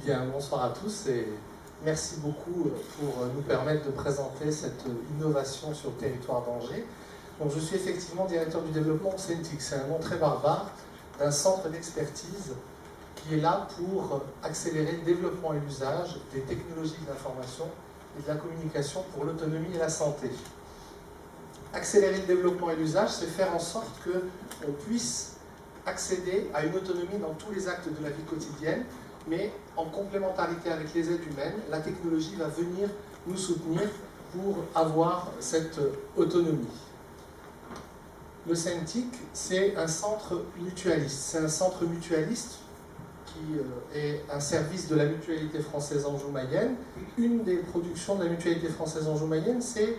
Bien, bonsoir à tous et merci beaucoup pour nous permettre de présenter cette innovation sur le territoire d'Angers. Donc, je suis effectivement directeur du développement au CENTIC, c'est un nom très barbare, d'un centre d'expertise qui est là pour accélérer le développement et l'usage des technologies de l'information et de la communication pour l'autonomie et la santé. Accélérer le développement et l'usage, c'est faire en sorte qu'on puisse accéder à une autonomie dans tous les actes de la vie quotidienne, mais en complémentarité avec les aides humaines, la technologie va venir nous soutenir pour avoir cette autonomie. Le CENTIC, c'est un centre mutualiste. C'est un centre mutualiste qui est un service de la Mutualité française Anjou-Mayenne. Une des productions de la Mutualité française Anjou-Mayenne, c'est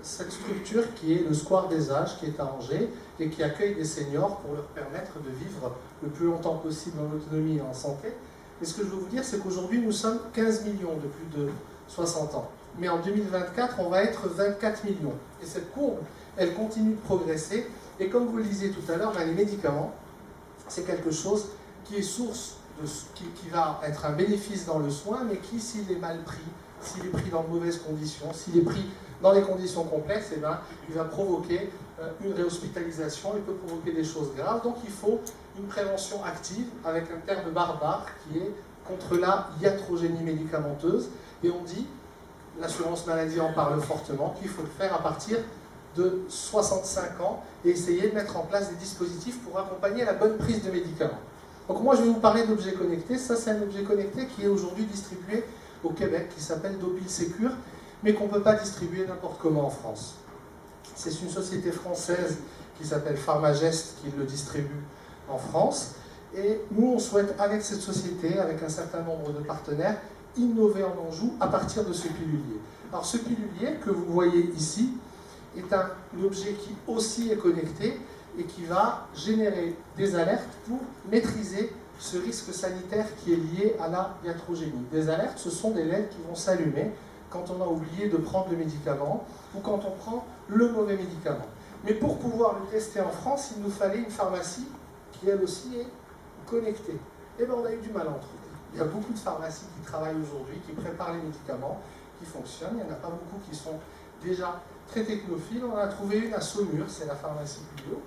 cette structure qui est le Square des Âges, qui est à Angers, et qui accueille des seniors pour leur permettre de vivre le plus longtemps possible en autonomie et en santé. Et ce que je veux vous dire, c'est qu'aujourd'hui, nous sommes 15 millions de plus de 60 ans. Mais en 2024, on va être 24 millions. Et cette courbe, elle continue de progresser. Et comme vous le disiez tout à l'heure, les médicaments, c'est quelque chose qui est source, qui va être un bénéfice dans le soin, mais qui, s'il est mal pris, s'il est pris dans de mauvaises conditions, s'il est pris dans des conditions complexes, eh bien, il va provoquer une réhospitalisation, il peut provoquer des choses graves. Donc il faut une prévention active avec un terme barbare qui est contre la iatrogénie médicamenteuse. Et on dit, l'assurance maladie en parle fortement, qu'il faut le faire à partir de 65 ans et essayer de mettre en place des dispositifs pour accompagner la bonne prise de médicaments. Donc moi je vais vous parler d'objets connectés. Ça c'est un objet connecté qui est aujourd'hui distribué au Québec, qui s'appelle Dobil Secure, mais qu'on ne peut pas distribuer n'importe comment en France. C'est une société française qui s'appelle Pharmagest qui le distribue en France. Et nous, on souhaite, avec cette société, avec un certain nombre de partenaires, innover en Anjou à partir de ce pilulier. Alors ce pilulier que vous voyez ici est un objet qui aussi est connecté et qui va générer des alertes pour maîtriser ce risque sanitaire qui est lié à la iatrogénie. Des alertes, ce sont des LED qui vont s'allumer quand on a oublié de prendre le médicament ou quand on prend le mauvais médicament. Mais pour pouvoir le tester en France, il nous fallait une pharmacie qui elle aussi est connectée. Et bien on a eu du mal à en trouver. Il y a beaucoup de pharmacies qui travaillent aujourd'hui, qui préparent les médicaments, qui fonctionnent. Il n'y en a pas beaucoup qui sont déjà très technophiles. On en a trouvé une à Saumur, c'est la pharmacie Bio,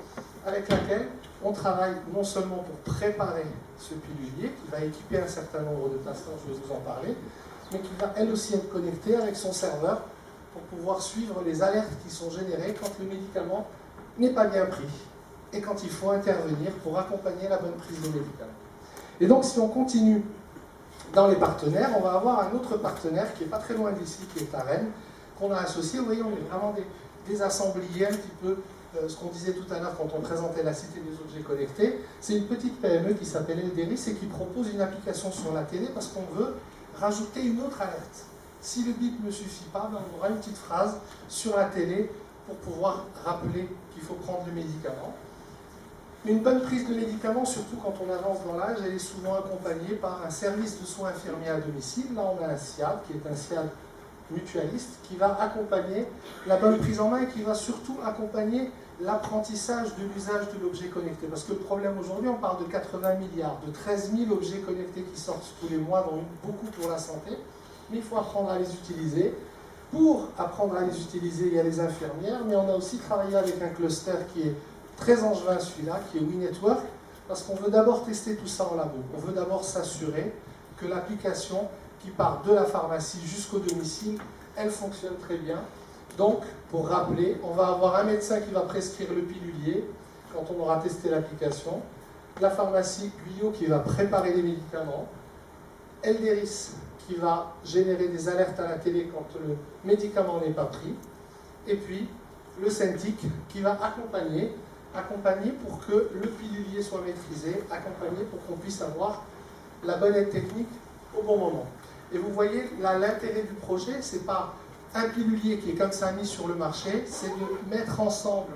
avec laquelle on travaille non seulement pour préparer ce pilulier, qui va équiper un certain nombre de patients, je vais vous en parler, mais qui va elle aussi être connectée avec son serveur pour pouvoir suivre les alertes qui sont générées quand le médicament n'est pas bien pris et quand il faut intervenir pour accompagner la bonne prise de médicament. Et donc si on continue dans les partenaires, on va avoir un autre partenaire qui n'est pas très loin d'ici, qui est à Rennes, qu'on a associé. Vous voyez, on est vraiment des assembliers un petit peu, ce qu'on disait tout à l'heure quand on présentait la Cité des objets connectés. C'est une petite PME qui s'appelle Elderis et qui propose une application sur la télé parce qu'on veut rajouter une autre alerte. Si le bip ne suffit pas, ben on aura une petite phrase sur la télé pour pouvoir rappeler qu'il faut prendre le médicament. Une bonne prise de médicaments, surtout quand on avance dans l'âge, elle est souvent accompagnée par un service de soins infirmiers à domicile. Là, on a un SIAD, qui est un SIAD mutualiste, qui va accompagner la bonne prise en main et qui va surtout accompagner l'apprentissage de l'usage de l'objet connecté. Parce que le problème aujourd'hui, on parle de 80 milliards, de 13 000 objets connectés qui sortent tous les mois, dont beaucoup pour la santé. Mais il faut apprendre à les utiliser. Pour apprendre à les utiliser, il y a les infirmières, mais on a aussi travaillé avec un cluster qui est très angevin, celui-là, qui est WeNetwork, parce qu'on veut d'abord tester tout ça en labo. On veut d'abord s'assurer que l'application qui part de la pharmacie jusqu'au domicile, elle fonctionne très bien. Donc, pour rappeler, on va avoir un médecin qui va prescrire le pilulier quand on aura testé l'application, la pharmacie Guyot qui va préparer les médicaments, Elderis qui va générer des alertes à la télé quand le médicament n'est pas pris, et puis le CENTIC qui va accompagner pour que le pilulier soit maîtrisé, accompagner pour qu'on puisse avoir la bonne aide technique au bon moment. Et vous voyez, là, l'intérêt du projet, ce n'est pas un pilulier qui est comme ça mis sur le marché, c'est de mettre ensemble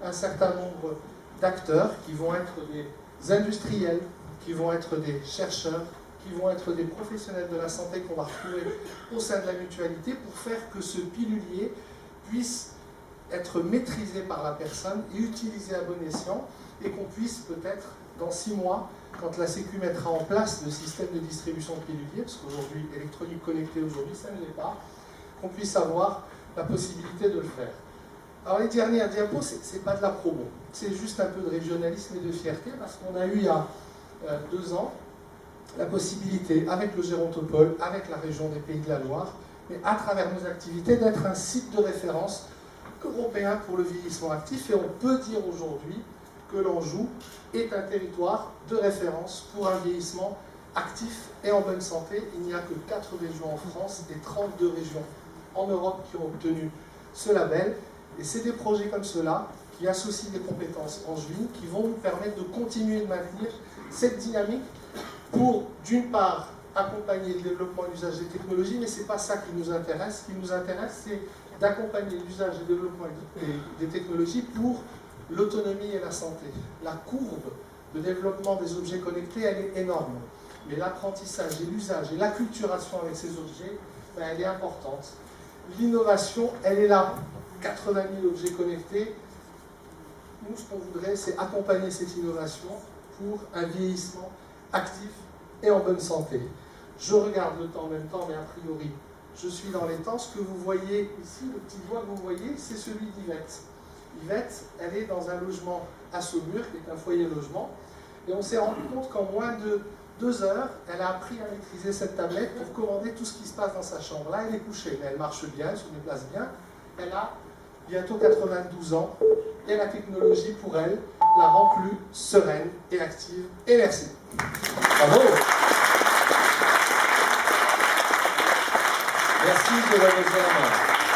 un certain nombre d'acteurs qui vont être des industriels, qui vont être des chercheurs, qui vont être des professionnels de la santé qu'on va retrouver au sein de la mutualité pour faire que ce pilulier puisse être maîtrisé par la personne et utilisé à bon escient et qu'on puisse peut-être dans 6 mois, quand la Sécu mettra en place le système de distribution de piluliers, parce qu'aujourd'hui, électronique connectée, aujourd'hui, ça ne l'est pas, qu'on puisse avoir la possibilité de le faire. Alors les dernières diapos, ce n'est pas de la promo, c'est juste un peu de régionalisme et de fierté, parce qu'on a eu il y a 2 ans la possibilité, avec le Gérontopole, avec la région des Pays de la Loire, mais à travers nos activités, d'être un site de référence européen pour le vieillissement actif, et on peut dire aujourd'hui que l'Anjou est un territoire de référence pour un vieillissement actif et en bonne santé. Il n'y a que 4 régions en France et 32 régions en Europe qui ont obtenu ce label. Et c'est des projets comme cela qui associent des compétences anjouines qui vont nous permettre de continuer de maintenir cette dynamique pour, d'une part, accompagner le développement et l'usage des technologies, mais ce n'est pas ça qui nous intéresse. Ce qui nous intéresse, c'est d'accompagner l'usage et le développement des technologies pour l'autonomie et la santé. La courbe de développement des objets connectés, elle est énorme. Mais l'apprentissage et l'usage et l'acculturation avec ces objets, ben, elle est importante. L'innovation, elle est là. 80 000 objets connectés. Nous, ce qu'on voudrait, c'est accompagner cette innovation pour un vieillissement actif et en bonne santé. Je regarde le temps en même temps, mais a priori, je suis dans les temps. Ce que vous voyez ici, le petit doigt que vous voyez, c'est celui d'Yvette. Yvette, elle est dans un logement à Saumur, qui est un foyer logement, et on s'est rendu compte qu'en moins de 2 heures, elle a appris à maîtriser cette tablette pour commander tout ce qui se passe dans sa chambre. Là, elle est couchée, mais elle marche bien, elle se déplace bien. Elle a bientôt 92 ans, et la technologie, pour elle, la rend plus sereine et active. Et merci. Bravo. Merci de la